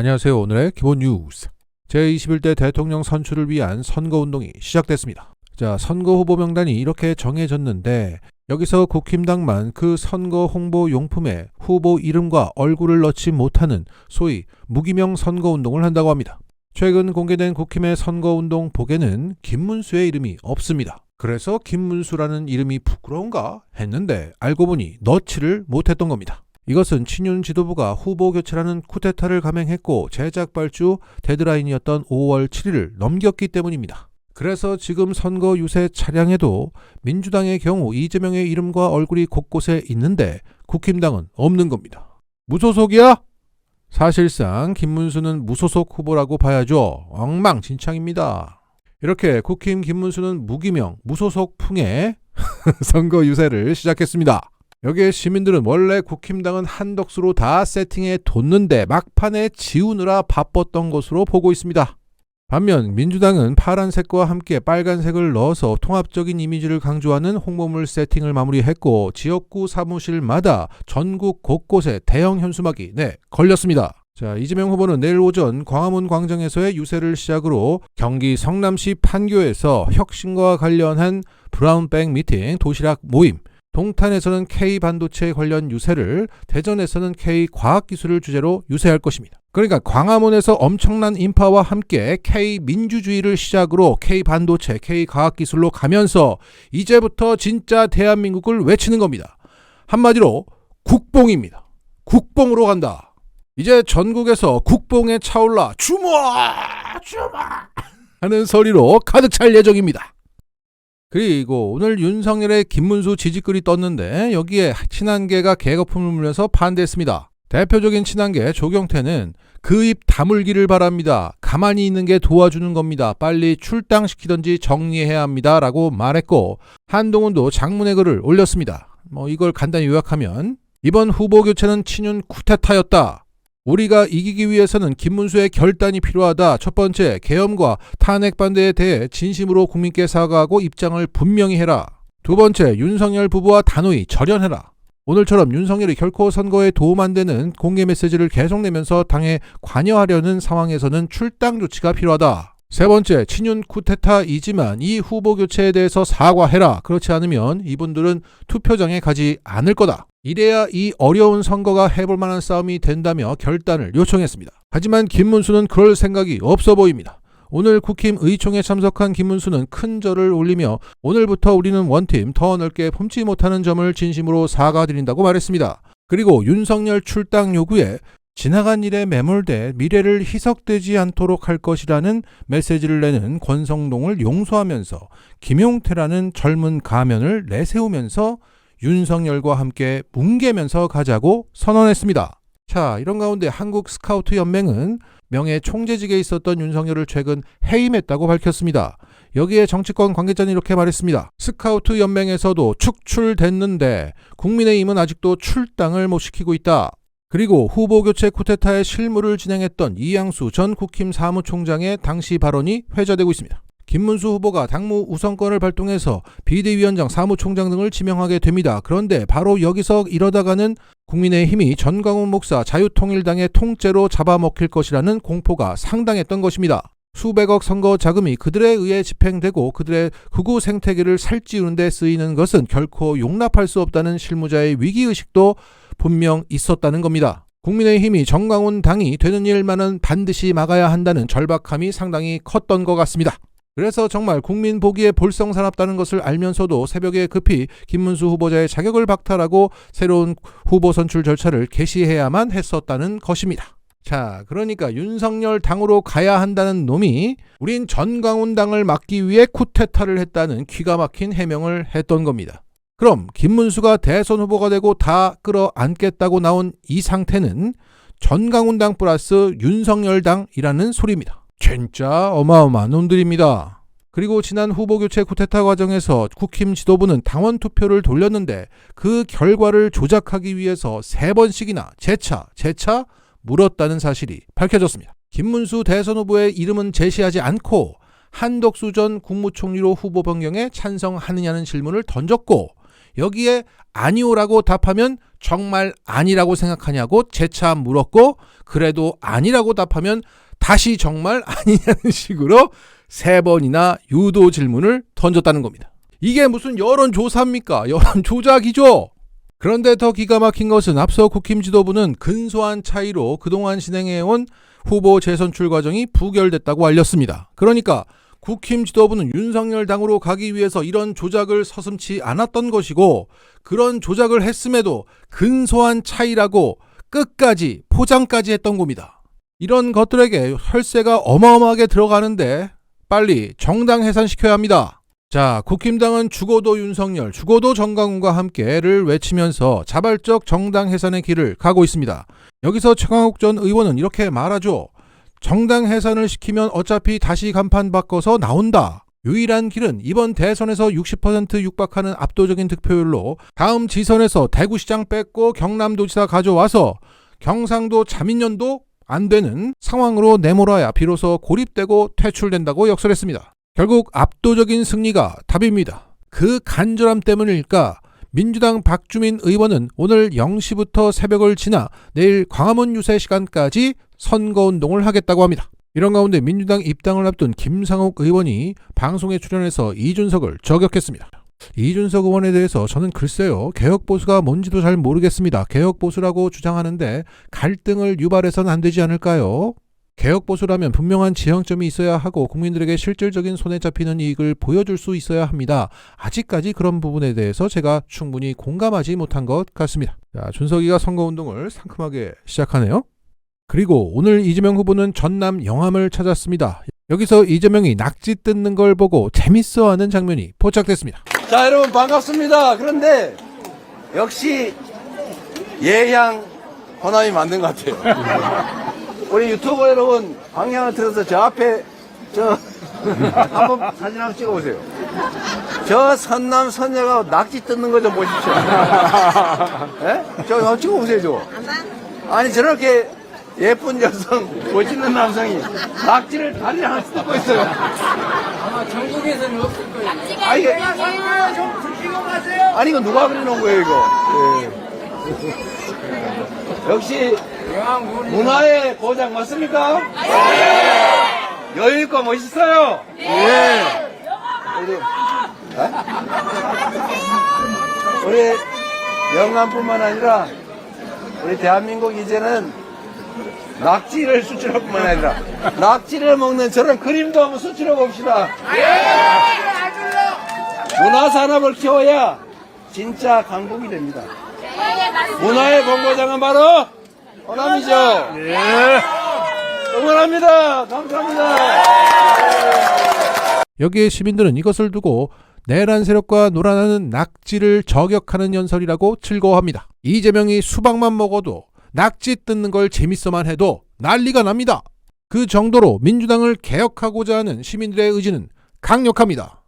안녕하세요. 오늘의 기본 뉴스. 제21대 대통령 선출을 위한 선거운동이 시작됐습니다. 자, 선거 후보 명단이 이렇게 정해졌는데 여기서 국힘당만 그 선거 홍보 용품에 후보 이름과 얼굴을 넣지 못하는 소위 무기명 선거운동을 한다고 합니다. 최근 공개된 국힘의 선거운동 복에는 김문수의 이름이 없습니다. 그래서 김문수라는 이름이 부끄러운가 했는데 알고 보니 넣지를 못했던 겁니다. 이것은 친윤 지도부가 후보 교체라는 쿠데타를 감행했고 제작 발주 데드라인이었던 5월 7일을 넘겼기 때문입니다. 그래서 지금 선거 유세 차량에도 민주당의 경우 이재명의 이름과 얼굴이 곳곳에 있는데 국힘당은 없는 겁니다. 무소속이야? 사실상 김문수는 무소속 후보라고 봐야죠. 엉망진창입니다. 이렇게 국힘 김문수는 무기명, 무소속 풍의 선거 유세를 시작했습니다. 여기에 시민들은 원래 국힘당은 한덕수로 다 세팅해 뒀는데 막판에 지우느라 바빴던 것으로 보고 있습니다. 반면 민주당은 파란색과 함께 빨간색을 넣어서 통합적인 이미지를 강조하는 홍보물 세팅을 마무리했고 지역구 사무실마다 전국 곳곳에 대형 현수막이 걸렸습니다. 자, 이재명 후보는 내일 오전 광화문 광장에서의 유세를 시작으로 경기 성남시 판교에서 혁신과 관련한 브라운백 미팅, 도시락 모임, 동탄에서는 K반도체 관련 유세를, 대전에서는 K과학기술을 주제로 유세할 것입니다. 그러니까 광화문에서 엄청난 인파와 함께 K민주주의를 시작으로 K반도체, K과학기술로 가면서 이제부터 진짜 대한민국을 외치는 겁니다. 한마디로 국뽕입니다. 국뽕으로 간다. 이제 전국에서 국뽕에 차올라 주모! 하는 소리로 가득 찰 예정입니다. 그리고 오늘 윤석열의 김문수 지지글이 떴는데 여기에 친한계가 개거품을 물면서 반대했습니다. 대표적인 친한계 조경태는 그 입 다물기를 바랍니다. 가만히 있는 게 도와주는 겁니다. 빨리 출당시키든지 정리해야 합니다. 라고 말했고 한동훈도 장문의 글을 올렸습니다. 이걸 간단히 요약하면 이번 후보 교체는 친윤 쿠데타였다. 우리가 이기기 위해서는 김문수의 결단이 필요하다. 첫 번째, 계엄과 탄핵 반대에 대해 진심으로 국민께 사과하고 입장을 분명히 해라. 두 번째, 윤석열 부부와 단호히 절연해라. 오늘처럼 윤석열이 결코 선거에 도움 안 되는 공개 메시지를 계속 내면서 당에 관여하려는 상황에서는 출당 조치가 필요하다. 세 번째, 친윤 쿠데타이지만 이 후보 교체에 대해서 사과해라. 그렇지 않으면 이분들은 투표장에 가지 않을 거다. 이래야 이 어려운 선거가 해볼 만한 싸움이 된다며 결단을 요청했습니다. 하지만 김문수는 그럴 생각이 없어 보입니다. 오늘 국힘 의총에 참석한 김문수는 큰 절을 올리며 오늘부터 우리는 원팀 더 넓게 품지 못하는 점을 진심으로 사과드린다고 말했습니다. 그리고 윤석열 출당 요구에 지나간 일에 매몰돼 미래를 희석되지 않도록 할 것이라는 메시지를 내는 권성동을 용서하면서 김용태라는 젊은 가면을 내세우면서 윤석열과 함께 뭉개면서 가자고 선언했습니다. 자, 이런 가운데 한국 스카우트 연맹은 명예 총재직에 있었던 윤석열을 최근 해임했다고 밝혔습니다. 여기에 정치권 관계자는 이렇게 말했습니다. 스카우트 연맹에서도 축출됐는데 국민의힘은 아직도 출당을 못 시키고 있다. 그리고 후보 교체 쿠데타의 실무를 진행했던 이양수 전 국힘 사무총장의 당시 발언이 회자되고 있습니다. 김문수 후보가 당무 우선권을 발동해서 비대위원장, 사무총장 등을 지명하게 됩니다. 그런데 바로 여기서 이러다가는 국민의힘이 전광훈 목사 자유통일당의 통째로 잡아먹힐 것이라는 공포가 상당했던 것입니다. 수백억 선거 자금이 그들에 의해 집행되고 그들의 극우 생태계를 살찌우는 데 쓰이는 것은 결코 용납할 수 없다는 실무자의 위기의식도 분명 있었다는 겁니다. 국민의힘이 전광훈 당이 되는 일만은 반드시 막아야 한다는 절박함이 상당히 컸던 것 같습니다. 그래서 정말 국민 보기에 볼썽사납다는 것을 알면서도 새벽에 급히 김문수 후보자의 자격을 박탈하고 새로운 후보 선출 절차를 개시해야만 했었다는 것입니다. 자, 그러니까 윤석열 당으로 가야 한다는 놈이 우린 전광훈 당을 막기 위해 쿠데타를 했다는 기가 막힌 해명을 했던 겁니다. 그럼 김문수가 대선 후보가 되고 다 끌어안겠다고 나온 이 상태는 전광훈 당 플러스 윤석열 당이라는 소리입니다. 진짜 어마어마한 놈들입니다. 그리고 지난 후보 교체 쿠데타 과정에서 국힘 지도부는 당원 투표를 돌렸는데 그 결과를 조작하기 위해서 3번씩이나 재차 물었다는 사실이 밝혀졌습니다. 김문수 대선 후보의 이름은 제시하지 않고 한덕수 전 국무총리로 후보 변경에 찬성하느냐는 질문을 던졌고 여기에 아니오라고 답하면 정말 아니라고 생각하냐고 재차 물었고, 그래도 아니라고 답하면 다시 정말 아니냐는 식으로 3번이나 유도 질문을 던졌다는 겁니다. 이게 무슨 여론조사입니까? 여론조작이죠. 그런데 더 기가 막힌 것은 앞서 국힘 지도부는 근소한 차이로 그동안 진행해온 후보 재선출 과정이 부결됐다고 알렸습니다. 그러니까 국힘 지도부는 윤석열 당으로 가기 위해서 이런 조작을 서슴지 않았던 것이고, 그런 조작을 했음에도 근소한 차이라고 끝까지 포장까지 했던 겁니다. 이런 것들에게 혈세가 어마어마하게 들어가는데 빨리 정당 해산시켜야 합니다. 자, 국힘당은 죽어도 윤석열, 죽어도 정강훈과 함께를 외치면서 자발적 정당 해산의 길을 가고 있습니다. 여기서 최강욱 전 의원은 이렇게 말하죠. 정당 해산을 시키면 어차피 다시 간판 바꿔서 나온다. 유일한 길은 이번 대선에서 60% 육박하는 압도적인 득표율로 다음 지선에서 대구시장 뺏고 경남도지사 가져와서 경상도 자민련도 안 되는 상황으로 내몰아야 비로소 고립되고 퇴출된다고 역설했습니다. 결국 압도적인 승리가 답입니다. 그 간절함 때문일까 민주당 박주민 의원은 오늘 0시부터 새벽을 지나 내일 광화문 유세 시간까지 선거운동을 하겠다고 합니다. 이런 가운데 민주당 입당을 앞둔 김상욱 의원이 방송에 출연해서 이준석을 저격했습니다. 이준석 의원에 대해서 저는 글쎄요, 개혁보수가 뭔지도 잘 모르겠습니다. 개혁보수라고 주장하는데 갈등을 유발해서는 안 되지 않을까요? 개혁보수라면 분명한 지향점이 있어야 하고 국민들에게 실질적인 손에 잡히는 이익을 보여줄 수 있어야 합니다. 아직까지 그런 부분에 대해서 제가 충분히 공감하지 못한 것 같습니다. 자, 준석이가 선거운동을 상큼하게 시작하네요. 그리고 오늘 이재명 후보는 전남 영암을 찾았습니다. 여기서 이재명이 낙지 뜯는 걸 보고 재밌어하는 장면이 포착됐습니다. 자, 여러분 반갑습니다. 그런데 역시 예향 호남이 맞는 것 같아요. 우리 유튜버 여러분 방향을 틀어서 저 앞에 한번 사진 한번 찍어보세요. 저 선남 선녀가 낙지 뜯는 거 좀 보십시오. 예? 저 한번 찍어보세요. 저. 아니 저렇게 예쁜 여성, 멋있는 남성이 낙지를 다리에 하나 뜯고 있어요. 아마 전국에서는 없을 거예요. 아니, 아니 이거 누가 그려놓은 거예요 이거? 예. 역시 문화의 고장 맞습니까? 예. 여유있고 멋있어요. 예. 우리 영암뿐만 아니라 우리 대한민국 이제는 낙지를 수출할 뿐만 아니라 낙지를 먹는 저런 그림도 한번 수출해 봅시다. 문화산업을 키워야 진짜 강국이 됩니다. 문화의 본고장은 바로 호남이죠. 응원합니다. 감사합니다. 여기에 시민들은 이것을 두고 내란 세력과 놀아나는 낙지를 저격하는 연설이라고 즐거워합니다. 이재명이 수박만 먹어도 낙지 뜯는 걸 재밌어만 해도 난리가 납니다. 그 정도로 민주당을 개혁하고자 하는 시민들의 의지는 강력합니다.